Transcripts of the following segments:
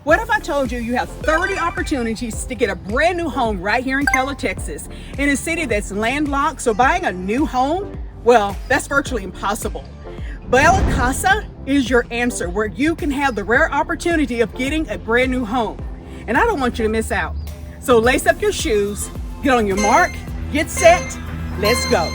What if I told you you have 30 opportunities to get a brand new home right here in Keller, Texas, in a city that's landlocked, so buying a new home, well, that's virtually impossible. Bella Casa is your answer, where you can have the rare opportunity of getting a brand new home. And I don't want you to miss out. So lace up your shoes, get on your mark, get set, let's go.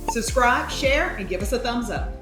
Subscribe, share, and give us a thumbs up.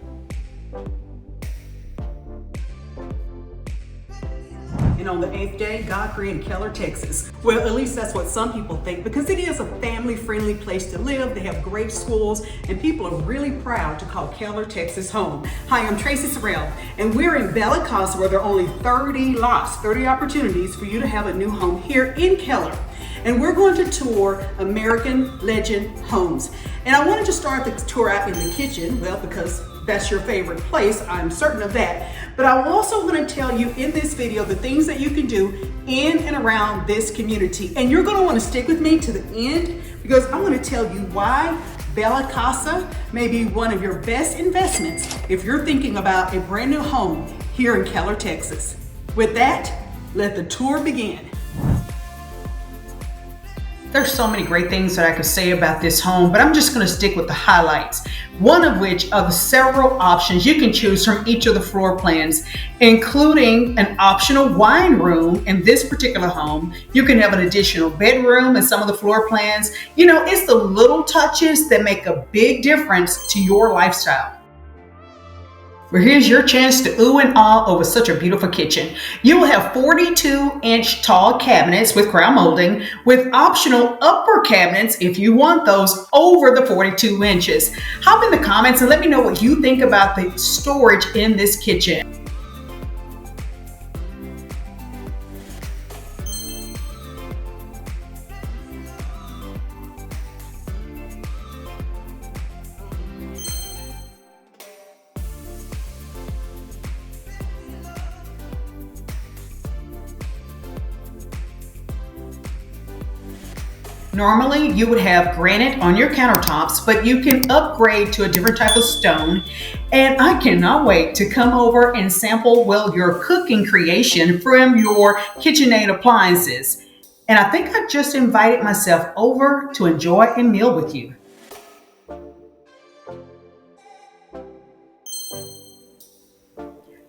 And on the 8th day, God created Keller, Texas. Well, at least that's what some people think, because it is a family-friendly place to live. They have great schools, and people are really proud to call Keller, Texas home. Hi, I'm Tracy Sorrell, and we're in Bella Casa, where there are only 30 lots, 30 opportunities for you to have a new home here in Keller. And we're going to tour American Legend Homes. And I wanted to start the tour out in the kitchen, well, because that's your favorite place, I'm certain of that. But I'm also going to tell you in this video the things that you can do in and around this community. And you're going to want to stick with me to the end, because I'm going to tell you why Bella Casa may be one of your best investments if you're thinking about a brand new home here in Keller, Texas. With that, let the tour begin. There's so many great things that I could say about this home, but I'm just going to stick with the highlights. One of which are the several options you can choose from each of the floor plans, including an optional wine room in this particular home. You can have an additional bedroom in some of the floor plans. You know, it's the little touches that make a big difference to your lifestyle. Well, here's your chance to ooh and ah over such a beautiful kitchen. You will have 42-inch tall cabinets with crown molding, with optional upper cabinets if you want those over the 42 inches. Hop in the comments and let me know what you think about the storage in this kitchen. Normally, you would have granite on your countertops, but you can upgrade to a different type of stone. And I cannot wait to come over and sample, well, your cooking creation from your KitchenAid appliances. And I think I just invited myself over to enjoy a meal with you.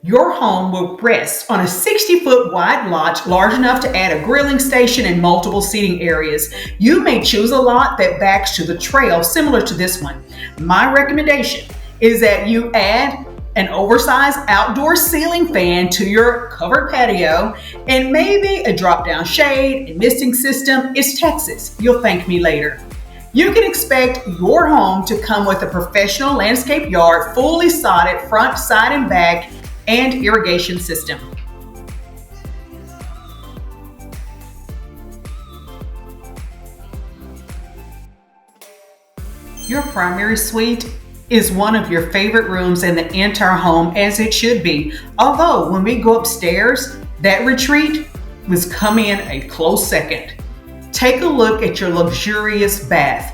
Your home will rest on a 60-foot wide lot, large enough to add a grilling station and multiple seating areas. You may choose a lot that backs to the trail, similar to this one. My recommendation is that you add an oversized outdoor ceiling fan to your covered patio, and maybe a drop-down shade and misting system. It's Texas. You'll thank me later. You can expect your home to come with a professional landscape yard, fully sodded front, side, and back, and irrigation system. Your primary suite is one of your favorite rooms in the entire home, as it should be. Although when we go upstairs, that retreat must come in a close second. Take a look at your luxurious bath.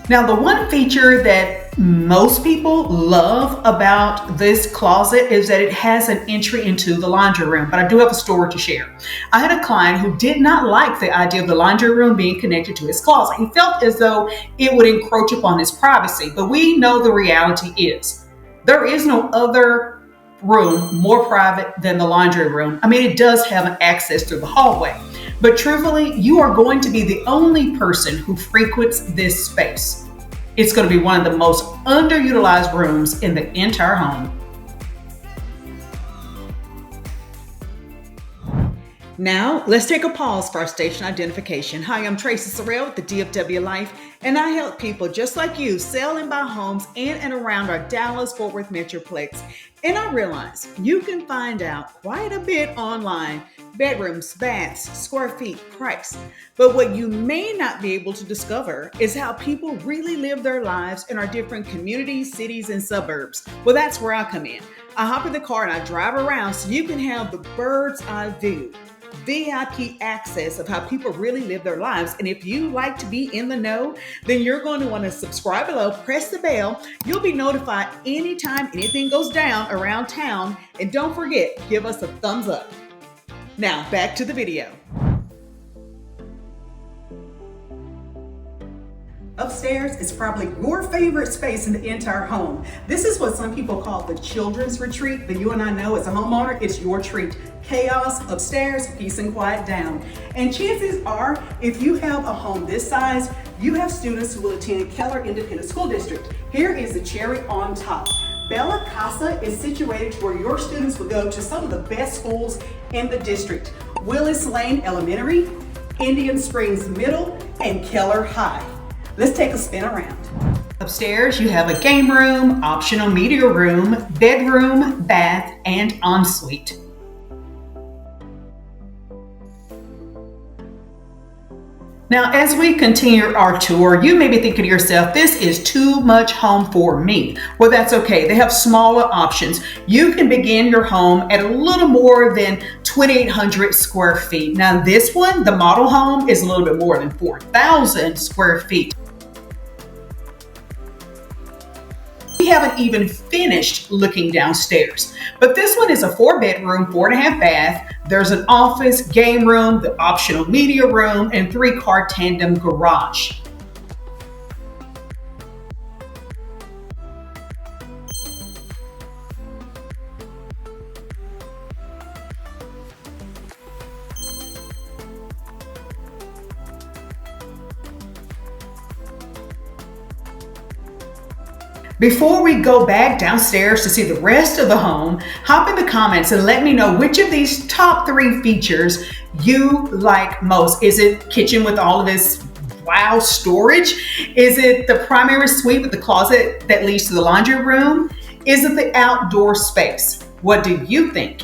Now, the one feature that most people love about this closet is that it has an entry into the laundry room, but I do have a story to share. I had a client who did not like the idea of the laundry room being connected to his closet. He felt as though it would encroach upon his privacy, but we know the reality is there is no other room more private than the laundry room. I mean, it does have an access through the hallway. But truthfully, you are going to be the only person who frequents this space. It's going to be one of the most underutilized rooms in the entire home. Now, let's take a pause for our station identification. Hi, I'm Tracy Sorrell with the DFW Life, and I help people just like you sell and buy homes in and around our Dallas-Fort Worth Metroplex. And I realize you can find out quite a bit online: bedrooms, baths, square feet, price. But what you may not be able to discover is how people really live their lives in our different communities, cities, and suburbs. Well, that's where I come in. I hop in the car and I drive around so you can have the bird's eye view, VIP access of how people really live their lives. And if you like to be in the know, then you're going to want to subscribe below, press the bell. You'll be notified anytime anything goes down around town. And don't forget, give us a thumbs up. Now back to the video. Upstairs is probably your favorite space in the entire home. This is what some people call the children's retreat, but you and I know as a homeowner, it's your treat. Chaos upstairs, peace and quiet down. And chances are, if you have a home this size, you have students who will attend Keller Independent School District. Here is the cherry on top. Bella Casa is situated where your students will go to some of the best schools in the district: Willis Lane Elementary, Indian Springs Middle, and Keller High. Let's take a spin around. Upstairs, you have a game room, optional media room, bedroom, bath, and ensuite. Now, as we continue our tour, you may be thinking to yourself, this is too much home for me. Well, that's okay. They have smaller options. You can begin your home at a little more than 2,800 square feet. Now, this one, the model home, is a little bit more than 4,000 square feet. We haven't even finished looking downstairs, but this one is a 4-bedroom, 4.5 bath. There's an office, game room, the optional media room, and 3-car tandem garage. Before we go back downstairs to see the rest of the home, hop in the comments and let me know which of these top 3 features you like most. Is it kitchen with all of this wow storage? Is it the primary suite with the closet that leads to the laundry room? Is it the outdoor space? What do you think?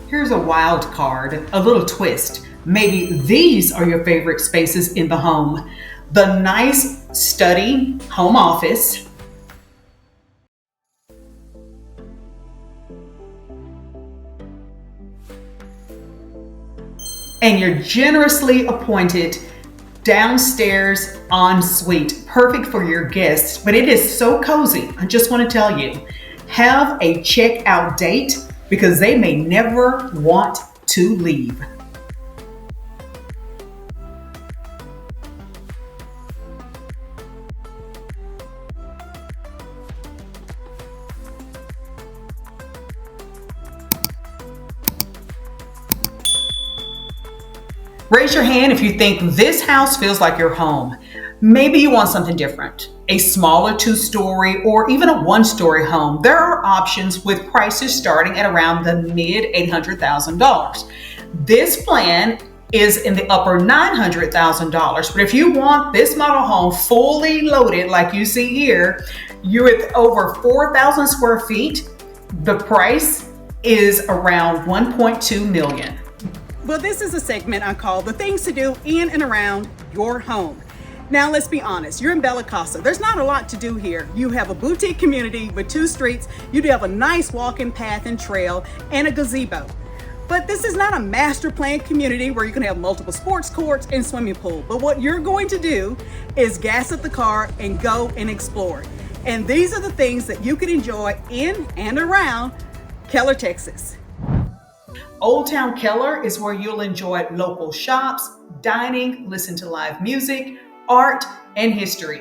Here's a wild card, a little twist. Maybe these are your favorite spaces in the home. The nice study, home office, and your generously appointed downstairs ensuite, perfect for your guests. But it is so cozy. I just want to tell you, have a checkout date because they may never want to leave. Raise your hand if you think this house feels like your home. Maybe you want something different, a smaller 2-story or even a 1-story home. There are options with prices starting at around the mid $800,000. This plan is in the upper $900,000. But if you want this model home fully loaded like you see here, you're with over 4,000 square feet. The price is around $1.2 million. Well, this is a segment I call the things to do in and around your home. Now, let's be honest, you're in Bella Casa. There's not a lot to do here. You have a boutique community with 2 streets. You do have a nice walking path and trail and a gazebo. But this is not a master planned community where you can have multiple sports courts and swimming pool. But what you're going to do is gas up the car and go and explore. And these are the things that you can enjoy in and around Keller, Texas. Old Town Keller is where you'll enjoy local shops, dining, listen to live music, art, and history.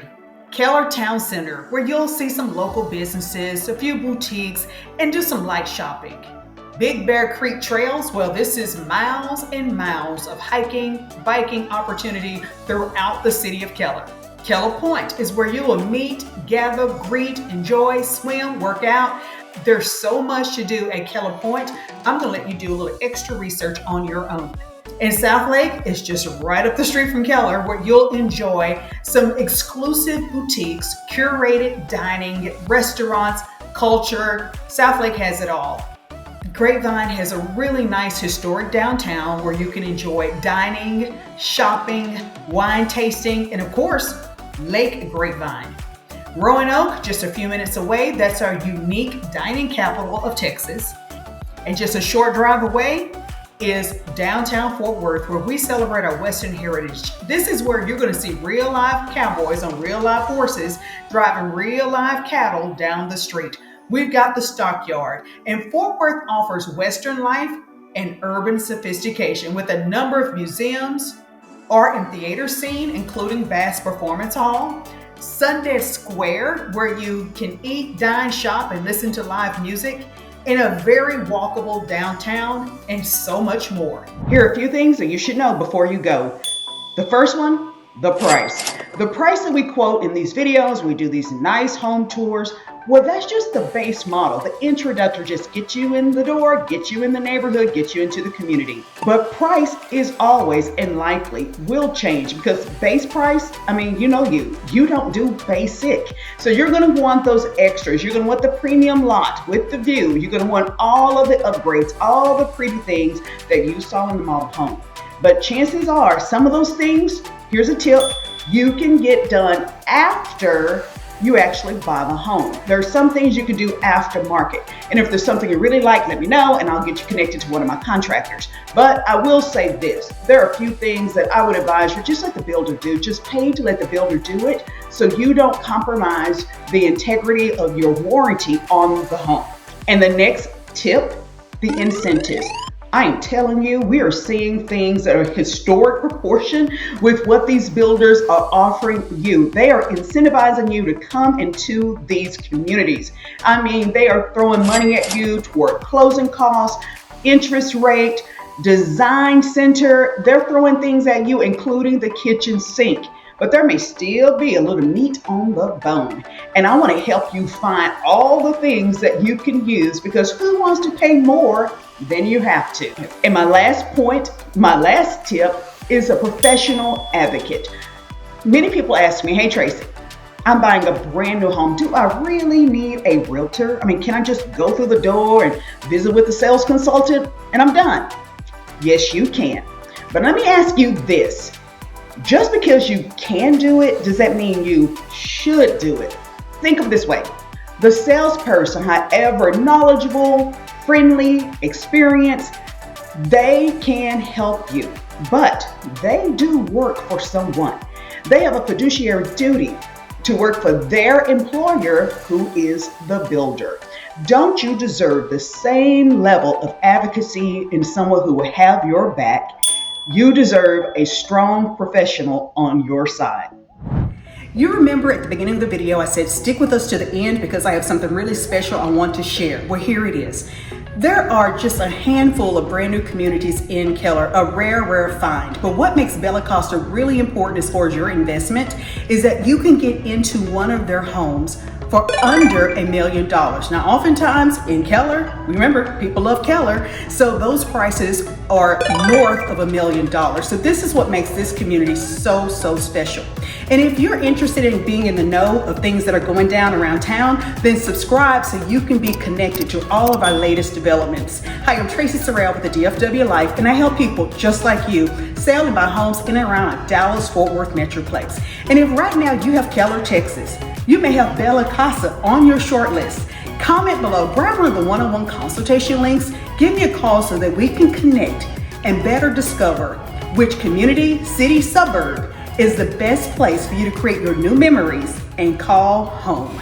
Keller Town Center, where you'll see some local businesses, a few boutiques, and do some light shopping. Big Bear Creek Trails, well, this is miles and miles of hiking, biking opportunity throughout the city of Keller. Keller Point is where you will meet, gather, greet, enjoy, swim, work out. There's so much to do at Keller Point. I'm going to let you do a little extra research on your own. And Southlake is just right up the street from Keller, where you'll enjoy some exclusive boutiques, curated dining, restaurants, culture. Southlake has it all. Grapevine has a really nice historic downtown where you can enjoy dining, shopping, wine tasting, and of course, Lake Grapevine. Roanoke, just a few minutes away, that's our unique dining capital of Texas. And just a short drive away is downtown Fort Worth, where we celebrate our Western heritage. This is where you're going to see real live cowboys on real live horses driving real live cattle down the street. We've got the stockyard, and Fort Worth offers Western life and urban sophistication with a number of museums, art and theater scene, including Bass Performance Hall, Sundance Square, where you can eat, dine, shop, and listen to live music, in a very walkable downtown, and so much more. Here are a few things that you should know before you go. The first one, the price. The price that we quote in these videos, we do these nice home tours, well, that's just the base model. The introductory just gets you in the door, gets you in the neighborhood, gets you into the community. But price is always and likely will change, because base price, you don't do basic. So you're gonna want those extras. You're gonna want the premium lot with the view. You're gonna want all of the upgrades, all the pretty things that you saw in the model home. But chances are some of those things, here's a tip, you can get done after you actually buy the home. There are some things you can do after market. And if there's something you really like, let me know and I'll get you connected to one of my contractors. But I will say this, there are a few things that I would advise you, just let the builder do, just pay to let the builder do it so you don't compromise the integrity of your warranty on the home. And the next tip, the incentives. I am telling you, we are seeing things that are historic proportion with what these builders are offering you. They are incentivizing you to come into these communities. They are throwing money at you toward closing costs, interest rate, design center. They're throwing things at you, including the kitchen sink. But there may still be a little meat on the bone. And I want to help you find all the things that you can use, because who wants to pay more than you have to? And my last point, my last tip is a professional advocate. Many people ask me, hey Tracy, I'm buying a brand new home. Do I really need a realtor? Can I just go through the door and visit with a sales consultant and I'm done? Yes, you can. But let me ask you this. Just because you can do it, does that mean you should do it? Think of it this way. The salesperson, however knowledgeable, friendly, experienced, they can help you, but they do work for someone. They have a fiduciary duty to work for their employer, who is the builder. Don't you deserve the same level of advocacy in someone who will have your back? You deserve a strong professional on your side. You remember at the beginning of the video, I said, stick with us to the end because I have something really special I want to share. Well, here it is. There are just a handful of brand new communities in Keller, a rare find. But what makes Bella Casa really important as far as your investment is that you can get into one of their homes for under $1 million. Now, oftentimes in Keller, remember, people love Keller, so those prices are north of $1 million. So this is what makes this community so special. And if you're interested in being in the know of things that are going down around town, then subscribe so you can be connected to all of our latest developments. Hi, I'm Tracy Sorrell with the DFW Life, and I help people just like you sell and buy homes in and around our Dallas-Fort Worth Metroplex. And if right now you have Keller, Texas, you may have Bella Casa on your short list. Comment below, grab one of the one-on-one consultation links, give me a call so that we can connect and better discover which community, city, suburb is the best place for you to create your new memories and call home.